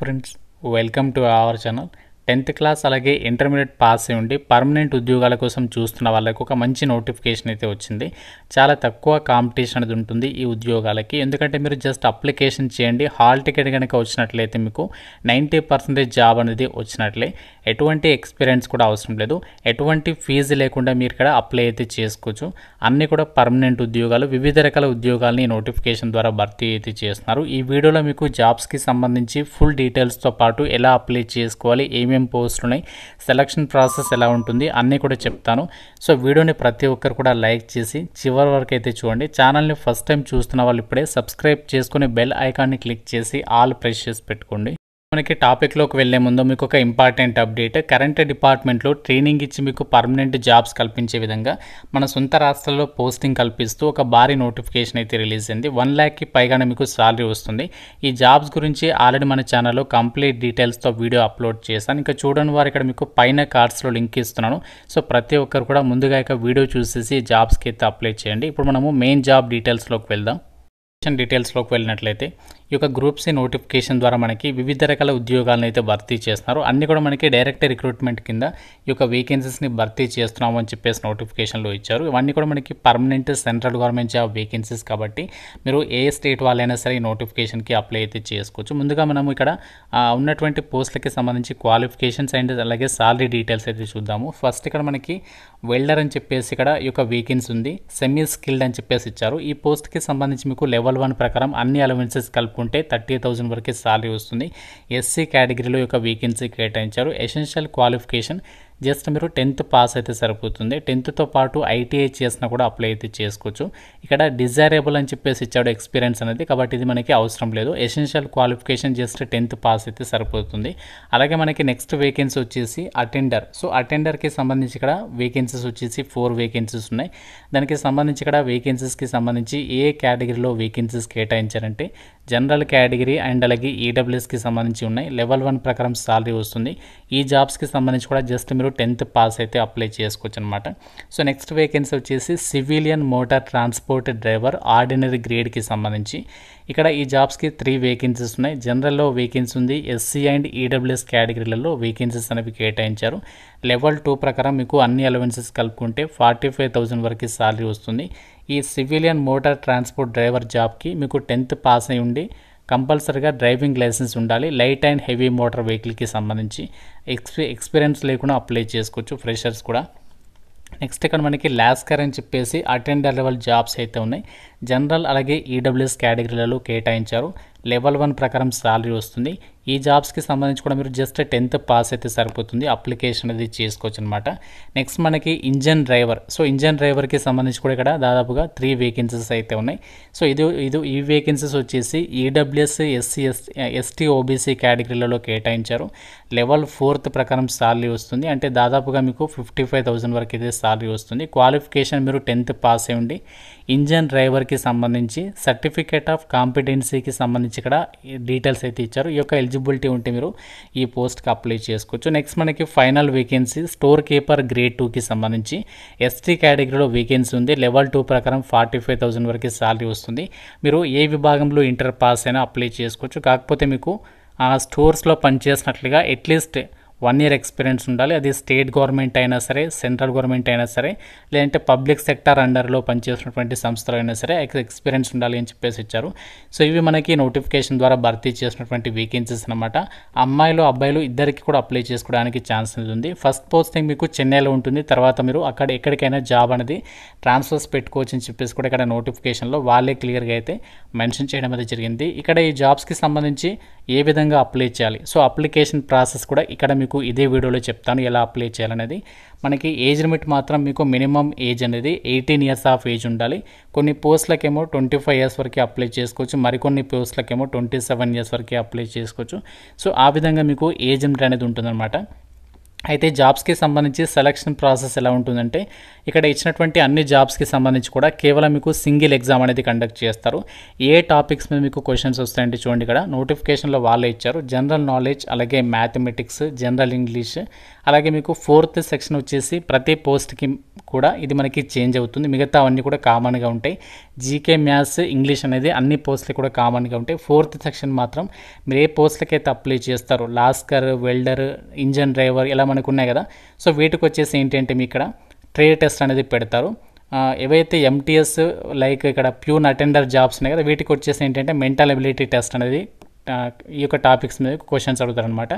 Friends, welcome to our channel. 10th class అలాగే intermediate pass అయి ఉండి పర్మనెంట్ ఉద్యోగాల కోసం చూస్తున్న వాళ్ళకి ఒక మంచి నోటిఫికేషన్ అయితే వచ్చింది. చాలా తక్కువ కాంపిటీషన్ అనేది ఉంటుంది ఈ ఉద్యోగాలకి. ఎందుకంటే మీరు జస్ట్ అప్లికేషన్ చేయండి, హాల్ టికెట్ కనుక వచ్చినట్లయితే మీకు 90% జాబ్ అనేది వచ్చినట్లే. ఎటువంటి ఎక్స్పీరియన్స్ కూడా అవసరం లేదు, ఎటువంటి ఫీజు లేకుండా మీరు ఇక్కడ అప్లై అయితే చేసుకోవచ్చు. అన్నీ కూడా పర్మనెంట్ ఉద్యోగాలు, వివిధ రకాల ఉద్యోగాలని నోటిఫికేషన్ ద్వారా భర్తీ అయితే చేస్తున్నారు. ఈ వీడియోలో మీకు జాబ్స్కి సంబంధించి ఫుల్ డీటెయిల్స్తో పాటు ఎలా అప్లై చేసుకోవాలి, ఏమేమి పోస్టులు ఉన్నాయి, సెలక్షన్ ప్రాసెస్ ఎలా ఉంటుంది అన్నీ కూడా చెప్తాను. సో వీడియోని ప్రతి ఒక్కరు కూడా లైక్ చేసి చివరి వరకు అయితే చూడండి. ఛానల్ని ఫస్ట్ టైం చూస్తున్న వాళ్ళు ఇప్పుడే సబ్స్క్రైబ్ చేసుకుని బెల్ ఐకాన్ని క్లిక్ చేసి ఆల్ ప్రెస్ చేసి పెట్టుకోండి. మనకి టాపిక్లోకి వెళ్లే ముందు మీకు ఒక ఇంపార్టెంట్ అప్డేట్. కరెంట్ డిపార్ట్మెంట్లో ట్రైనింగ్ ఇచ్చి మీకు పర్మనెంట్ జాబ్స్ కల్పించే విధంగా మన సొంత రాష్ట్రాల్లో పోస్టింగ్ కల్పిస్తూ ఒక భారీ నోటిఫికేషన్ అయితే రిలీజ్ అయింది. 1 lakh పైగానే మీకు సాలరీ వస్తుంది. ఈ జాబ్స్ గురించి ఆల్రెడీ మన ఛానల్లో కంప్లీట్ డీటెయిల్స్తో వీడియో అప్లోడ్ చేశాను. ఇంకా చూడని వారు ఇక్కడ మీకు పైన కార్డ్స్లో లింక్ ఇస్తున్నాను. సో ప్రతి ఒక్కరు కూడా ముందుగా ఇక వీడియో చూసేసి జాబ్స్కి అయితే అప్లై చేయండి. ఇప్పుడు మనము మెయిన్ జాబ్ డీటెయిల్స్లోకి వెళ్దాం. డీటెయిల్స్లోకి వెళ్ళినట్లయితే ఈ యొక్క గ్రూప్ సి నోటిఫికేషన్ ద్వారా మనకి వివిధ రకాల ఉద్యోగాలను అయితే భర్తీ చేస్తున్నారు. అన్నీ కూడా మనకి డైరెక్ట్ రిక్రూట్మెంట్ కింద ఈ యొక్క వేకెన్సీస్ని భర్తీ చేస్తున్నాము అని చెప్పేసి నోటిఫికేషన్లో ఇచ్చారు. ఇవన్నీ కూడా మనకి permanent central government job vacancies కాబట్టి మీరు ఏ స్టేట్ వాళ్ళైనా సరే ఈ నోటిఫికేషన్కి అప్లై అయితే చేసుకోవచ్చు. ముందుగా మనము ఇక్కడ ఉన్నటువంటి పోస్టులకి సంబంధించి క్వాలిఫికేషన్స్ అండ్ అలాగే సాలరీ డీటెయిల్స్ అయితే చూద్దాము. ఫస్ట్ ఇక్కడ మనకి వెల్డర్ అని చెప్పేసి ఇక్కడ ఈ యొక్క వేకెన్సీ ఉంది. సెమీ స్కిల్డ్ అని చెప్పేసి ఇచ్చారు. ఈ పోస్ట్కి సంబంధించి మీకు లెవెల్ 1 ప్రకారం అన్ని అలవెన్సెస్ కలుపుకుంటే 30,000 వరకే సాలరీ వస్తుంది. ఎస్సీ కేటగిరీలో యొక్క వేకెన్సీ కేటాయించారు. ఎసెన్షియల్ క్వాలిఫికేషన్ జస్ట్ మీరు 10th పాస్ అయితే సరిపోతుంది. 10thతో పాటు ఐటీఐ చేసినా కూడా అప్లై అయితే చేసుకోవచ్చు. ఇక్కడ డిజైరబుల్ అని చెప్పేసి ఇచ్చాడు ఎక్స్పీరియన్స్ అనేది, కాబట్టి ఇది మనకి అవసరం లేదు. Essential qualification just 10th pass అయితే సరిపోతుంది. అలాగే మనకి నెక్స్ట్ వేకెన్సీ వచ్చేసి అటెండర్. సో అటెండర్కి సంబంధించి ఇక్కడ వేకెన్సీస్ వచ్చేసి 4 వేకెన్సీస్ ఉన్నాయి. దానికి సంబంధించి ఇక్కడ వేకెన్సీస్కి సంబంధించి ఏ కేటగిరీలో వేకెన్సీస్ కేటాయించారంటే జనరల్ కేటగిరీ అండ్ అలాగే ఈడబ్ల్యూఎస్కి సంబంధించి ఉన్నాయి. లెవెల్ 1 ప్రకారం సాలరీ వస్తుంది. ఈ జాబ్స్కి సంబంధించి కూడా జస్ట్ మీరు 10th పాస్ అయితే అప్లై చేసుకోవచ్చు అనమాట. సో నెక్స్ట్ వేకెన్సీ వచ్చేసి civilian motor transport driver ordinary గ్రేడ్కి సంబంధించి ఇక్కడ ఈ జాబ్స్కి 3 వేకెన్సీస్ ఉన్నాయి. జనరల్లో వేకెన్సీ ఉంది. ఎస్సీ అండ్ ఈడబ్ల్యూఎస్ కేటగిరీలలో వేకెన్సీస్ అనేవి కేటాయించారు. లెవెల్ 2 ప్రకారం మీకు అన్ని అలవెన్సెస్ కలుపుకుంటే 45,000 వరకు సాలరీ వస్తుంది. ఈ సివిలియన్ మోటార్ ట్రాన్స్పోర్ట్ డ్రైవర్ జాబ్కి మీకు 10th పాస్ అయి ఉండి కంపల్సరీగా డ్రైవింగ్ లైసెన్స్ ఉండాలి. లైట్ అండ్ హెవీ మోటార్ వెహికల్కి సంబంధించి ఎక్స్పీరియన్స్ లేకుండా అప్లై చేసుకోవచ్చు, ఫ్రెషర్స్ కూడా. నెక్స్ట్ ఇక్కడ మనకి లాస్కర్ అని చెప్పేసి అటెండర్ లెవెల్ జాబ్స్ అయితే ఉన్నాయి. జనరల్ అలాగే ఈడబ్ల్యూఎస్ కేటగిరీలలో కేటాయించారు. లెవెల్ 1 ప్రకారం సాలరీ వస్తుంది. ఈ జాబ్స్కి సంబంధించి కూడా మీరు జస్ట్ 10th పాస్ అయితే సరిపోతుంది, అప్లికేషన్ అనేది చేసుకోవచ్చు అనమాట. నెక్స్ట్ మనకి ఇంజన్ డ్రైవర్. సో ఇంజన్ డ్రైవర్కి సంబంధించి కూడా ఇక్కడ దాదాపుగా 3 వేకెన్సీస్ అయితే ఉన్నాయి. సో ఈ వేకెన్సీస్ వచ్చేసి ఈడబ్ల్యూఎస్, ఎస్టీ, ఓబీసీ కేటగిరీలలో కేటాయించారు. లెవెల్ 4th ప్రకారం సాలరీ వస్తుంది. అంటే దాదాపుగా మీకు 55,000 వరకు అయితే సాలరీ వస్తుంది. క్వాలిఫికేషన్ మీరు 10th పాస్ అయి ఉండి ఇంజన్ డ్రైవర్కి సంబంధించి సర్టిఫికేట్ ఆఫ్ కాంపిటెన్సీకి సంబంధించి ఇక్కడ డీటెయిల్స్ అయితే ఇచ్చారు. ఈ యొక్క ఎలిజిబిలిటీ ఉంటే మీరు ఈ పోస్ట్కి అప్లై చేసుకోవచ్చు. నెక్స్ట్ మనకి final vacancy store keeper grade 2కి సంబంధించి ఎస్టీ కేటగిరీలో వేకెన్సీ ఉంది. లెవెల్ 2 ప్రకారం 45,000 వరకు సాలరీ వస్తుంది. మీరు ఏ విభాగంలో ఇంటర్ పాస్ అయినా అప్లై చేసుకోవచ్చు. కాకపోతే మీకు ఆ స్టోర్స్లో పనిచేసినట్లుగా అట్లీస్ట్ 1 year ఎక్స్పీరియన్స్ ఉండాలి. అది స్టేట్ గవర్నమెంట్ అయినా సరే, సెంట్రల్ గవర్నమెంట్ అయినా సరే, లేదంటే పబ్లిక్ సెక్టర్ అండర్లో పనిచేసినటువంటి సంస్థలు అయినా సరే ఎక్స్పీరియన్స్ ఉండాలి అని చెప్పేసి ఇచ్చారు. సో ఇవి మనకి నోటిఫికేషన్ ద్వారా భర్తీ చేసినటువంటి వేకెన్సీస్ అనమాట. అమ్మాయిలు అబ్బాయిలు ఇద్దరికి కూడా అప్లై చేసుకోవడానికి ఛాన్స్ ఉంది. ఫస్ట్ పోస్టింగ్ మీకు చెన్నైలో ఉంటుంది. తర్వాత మీరు అక్కడ ఎక్కడికైనా జాబ్ అనేది ట్రాన్స్ఫర్స్ పెట్టుకోవచ్చు అని చెప్పేసి కూడా ఇక్కడ నోటిఫికేషన్లో వాళ్ళే క్లియర్గా అయితే మెన్షన్ చేయడం అనేది జరిగింది. ఇక్కడ ఈ జాబ్స్కి సంబంధించి ఏ విధంగా అప్లై చేయాలి, సో అప్లికేషన్ ప్రాసెస్ కూడా ఇక్కడ మీకు ఇదే వీడియోలో చెప్తాను ఎలా అప్లై చేయాలనేది. మనకి ఏజ్ లిమిట్ మాత్రం మీకు మినిమం ఏజ్ అనేది 18 years ఆఫ్ ఏజ్ ఉండాలి. కొన్ని పోస్టులకేమో 25 years వరకు అప్లై చేసుకోవచ్చు, మరికొన్ని పోస్టులకేమో 27 years వరకు అప్లై చేసుకోవచ్చు. సో ఆ విధంగా మీకు ఏజ్ లిమిట్ అనేది ఉంటుందన్నమాట. అయితే జాబ్స్కి సంబంధించి సెలక్షన్ ప్రాసెస్ ఎలా ఉంటుందంటే ఇక్కడ ఇచ్చినటువంటి అన్ని జాబ్స్కి సంబంధించి కూడా కేవలం మీకు సింగిల్ ఎగ్జామ్ అనేది కండక్ట్ చేస్తారు. ఏ టాపిక్స్ మీద మీకు క్వశ్చన్స్ వస్తాయంటే చూడండి, ఇక్కడ నోటిఫికేషన్లో వాళ్ళే ఇచ్చారు. జనరల్ నాలెడ్జ్, అలాగే మ్యాథమెటిక్స్, జనరల్ ఇంగ్లీష్, అలాగే మీకు 4th సెక్షన్ వచ్చేసి ప్రతి పోస్ట్కి కూడా ఇది మనకి చేంజ్ అవుతుంది. మిగతా అవన్నీ కూడా కామన్గా ఉంటాయి. జీకే, మ్యాథ్స్, ఇంగ్లీష్ అనేది అన్ని పోస్టులు కూడా కామన్గా ఉంటాయి. 4th సెక్షన్ మాత్రం మీరు ఏ పోస్టులకైతే అప్లై చేస్తారో లాస్కర్, వెల్డర్, ఇంజన్ డ్రైవర్ ఇలా మనకు ఉన్నాయి కదా, సో వీటికి వచ్చేసి ఏంటంటే మీ ఇక్కడ ట్రేడ్ టెస్ట్ అనేది పెడతారు. ఏవైతే ఎంటీఎస్ లైక్ ఇక్కడ ప్యూన్ అటెండర్ జాబ్స్ ఉన్నాయి కదా, వీటికి వచ్చేసి ఏంటంటే మెంటల్ ఎబిలిటీ టెస్ట్ అనేది ఈ యొక్క టాపిక్స్ మీద క్వశ్చన్స్ అడుగుతారనమాట.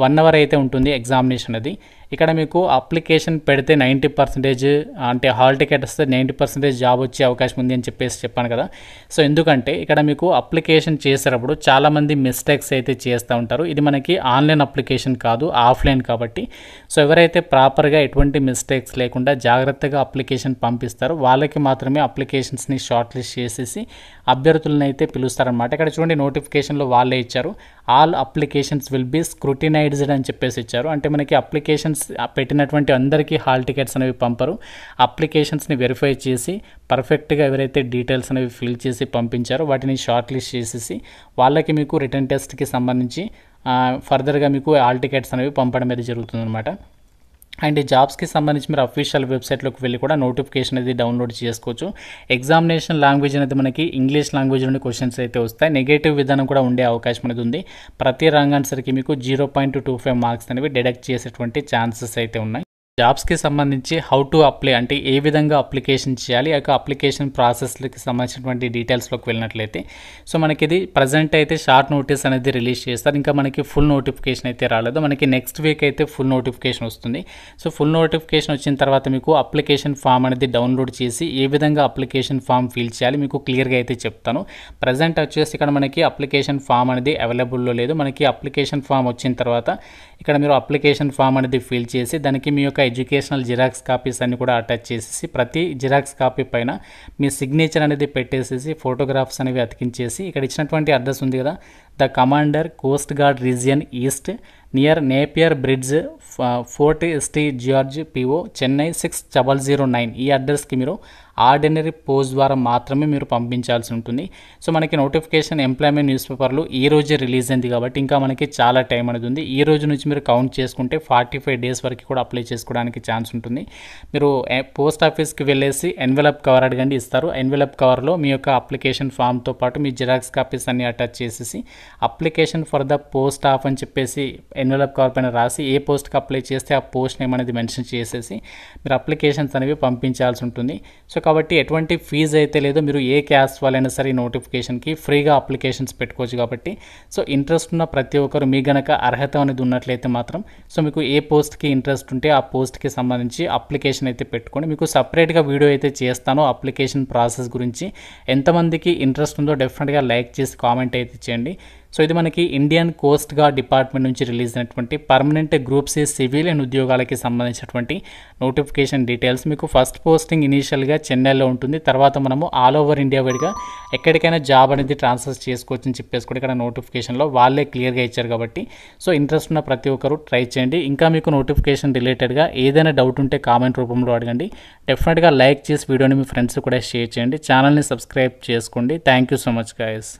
1 అవర్ అయితే ఉంటుంది ఎగ్జామినేషన్ అది. ఇక్కడ మీకు అప్లికేషన్ పెడితే 90% అంటే హాల్ టికెట్ వస్తే 90% జాబ్ వచ్చే అవకాశం ఉంది అని చెప్పాను కదా. సో ఎందుకంటే ఇక్కడ మీకు అప్లికేషన్ చేసేటప్పుడు చాలామంది మిస్టేక్స్ అయితే చేస్తూ ఉంటారు. ఇది మనకి ఆన్లైన్ అప్లికేషన్ కాదు, ఆఫ్లైన్ కాబట్టి. సో ఎవరైతే ప్రాపర్గా ఎటువంటి మిస్టేక్స్ లేకుండా జాగ్రత్తగా అప్లికేషన్ పంపిస్తారో వాళ్ళకి మాత్రమే అప్లికేషన్స్ని షార్ట్ లిస్ట్ చేసేసి అభ్యర్థులను అయితే పిలుస్తారనమాట. ఇక్కడ చూడండి నోటిఫికేషన్లో వాళ్ళే ఇచ్చారు, all applications will be scrutinised అని చెప్పేసి ఇచ్చారు. అంటే మనకి అప్లికేషన్స్ పెట్టినటువంటి అందరికీ హాల్ టికెట్స్ అనేవి పంపరు. అప్లికేషన్స్ని వెరిఫై చేసి పర్ఫెక్ట్గా ఎవరైతే డీటెయిల్స్ అనేవి ఫిల్ చేసి పంపించారో వాటిని షార్ట్ లిస్ట్ చేసేసి వాళ్ళకి మీకు రిటర్న్ టెస్ట్కి సంబంధించి ఫర్దర్గా మీకు హాల్ టికెట్స్ అనేవి పంపడం అనేది జరుగుతుందన్నమాట. అండ్ ఈ జాబ్స్కి సంబంధించి మీరు అఫీషియల్ వెబ్సైట్లోకి వెళ్ళి కూడా నోటిఫికేషన్ అనేది డౌన్లోడ్ చేసుకోవచ్చు. ఎగ్జామినేషన్ లాంగ్వేజ్ అనేది మనకి ఇంగ్లీష్ లాంగ్వేజ్ నుండి క్వశ్చన్స్ అయితే వస్తాయి. నెగటివ్ విధానం కూడా ఉండే అవకాశం అనేది ఉంది. ప్రతి రాంగ్ ఆన్సర్కి మీకు 0.25 మార్క్స్ అనేవి డిడక్ట్ చేసేటువంటి ఛాన్సెస్ అయితే ఉన్నాయి. జాబ్స్కి సంబంధించి హౌ టు అప్లై అంటే ఏ విధంగా అప్లికేషన్ చేయాలి, ఆ యొక్క అప్లికేషన్ ప్రాసెస్కి సంబంధించినటువంటి డీటెయిల్స్లోకి వెళ్ళినట్లయితే సో మనకి ఇది ప్రజెంట్ అయితే షార్ట్ నోటీస్ అనేది రిలీజ్ చేస్తారు. ఇంకా మనకి ఫుల్ నోటిఫికేషన్ అయితే రాలేదు. మనకి నెక్స్ట్ వీక్ అయితే ఫుల్ నోటిఫికేషన్ వస్తుంది. సో ఫుల్ నోటిఫికేషన్ వచ్చిన తర్వాత మీకు అప్లికేషన్ ఫామ్ అనేది డౌన్లోడ్ చేసి ఏ విధంగా అప్లికేషన్ ఫామ్ ఫిల్ చేయాలి మీకు క్లియర్గా అయితే చెప్తాను. ప్రజెంట్ వచ్చేసి ఇక్కడ మనకి అప్లికేషన్ ఫామ్ అనేది అవైలబుల్లో లేదు. మనకి అప్లికేషన్ ఫామ్ వచ్చిన తర్వాత ఇక్కడ మీరు అప్లికేషన్ ఫామ్ అనేది ఫిల్ చేసి దానికి మీ యొక్క ఎడ్యుకేషనల్ జిరాక్స్ కాపీస్ అన్ని కూడా అటాచ్ చేసేసి ప్రతి జిరాక్స్ కాపీ పైన మీ సిగ్నేచర్ అనేది పెట్టేసేసి ఫోటోగ్రాఫ్స్ అనేవి అతికించేసి ఇక్కడ ఇచ్చినటువంటి అడ్రస్ ఉంది కదా, the commander coast guard region east near Napier bridge, fort ST George PO, Chennai 6009 ఈ అడ్రస్కి మీరు ఆర్డినరీ పోస్ట్ ద్వారా మాత్రమే మీరు పంపించాల్సి ఉంటుంది. సో మనకి నోటిఫికేషన్ ఎంప్లాయ్మెంట్ న్యూస్ పేపర్లు ఈ రోజే రిలీజ్ అయింది కాబట్టి ఇంకా మనకి చాలా టైం అనేది ఉంది. ఈ రోజు నుంచి మీరు కౌంట్ చేసుకుంటే 45 డేస్ వరకు కూడా అప్లై చేసుకోవడానికి ఛాన్స్ ఉంటుంది. మీరు పోస్ట్ ఆఫీస్కి వెళ్ళేసి ఎన్వెలప్ కవర్ అడగండి, ఇస్తారు. ఎన్వెలప్ కవర్లో మీ యొక్క అప్లికేషన్ ఫామ్తో పాటు మీ జిరాక్స్ కాపీస్ అన్ని అటాచ్ చేసేసి application for the post of అని చెప్పేసి ఎన్వెలప్ కవర్ పైన రాసి ఏ పోస్ట్కి అప్లై చేస్తే ఆ పోస్ట్ నేమ్ అనేది మెన్షన్ చేసేసి మీరు అప్లికేషన్స్ అనేవి పంపించాల్సి ఉంటుంది. సో కాబట్టి ఎటువంటి ఫీజు అయితే లేదో, మీరు ఏ క్యాస్ట్ వాళ్ళైనా సరే నోటిఫికేషన్కి ఫ్రీగా అప్లికేషన్స్ పెట్టుకోవచ్చు. కాబట్టి సో ఇంట్రెస్ట్ ఉన్న ప్రతి ఒక్కరు మీ గనక అర్హత అనేది ఉన్నట్లయితే మాత్రం సో మీకు ఏ పోస్ట్కి ఇంట్రెస్ట్ ఉంటే ఆ పోస్ట్కి సంబంధించి అప్లికేషన్ అయితే పెట్టుకోండి. మీకు సపరేట్గా వీడియో అయితే చేస్తాను అప్లికేషన్ ప్రాసెస్ గురించి. ఎంతమందికి ఇంట్రెస్ట్ ఉందో డెఫినెట్గా లైక్ చేసి కామెంట్ అయితే చేయండి. సో ఇది మనకి ఇండియన్ కోస్ట్ గార్డ్ డిపార్ట్మెంట్ నుంచి రిలీజ్ అయినటువంటి పర్మనెంట్ గ్రూప్ సి సివిలియన్ ఉద్యోగాలకి సంబంధించినటువంటి నోటిఫికేషన్ డీటెయిల్స్. మీకు ఫస్ట్ పోస్టింగ్ ఇనీషియల్గా చెన్నైలో ఉంటుంది. తర్వాత మనము ఆల్ ఓవర్ ఇండియా వైడ్గా ఎక్కడికైనా జాబ్ అనేది ట్రాన్స్ఫర్ చేసుకోవచ్చు అని చెప్పేసి కూడా ఇక్కడ నోటిఫికేషన్లో వాళ్ళే క్లియర్గా ఇచ్చారు. కాబట్టి సో ఇంట్రెస్ట్ ఉన్న ప్రతి ఒక్కరు ట్రై చేయండి. ఇంకా మీకు నోటిఫికేషన్ రిలేటెడ్గా ఏదైనా డౌట్ ఉంటే కామెంట్ రూపంలో అడగండి. డెఫినెట్గా లైక్ చేసి వీడియోని మీ ఫ్రెండ్స్ కూడా షేర్ చేయండి. ఛానల్ని సబ్స్క్రైబ్ చేసుకోండి. Thank you so much guys.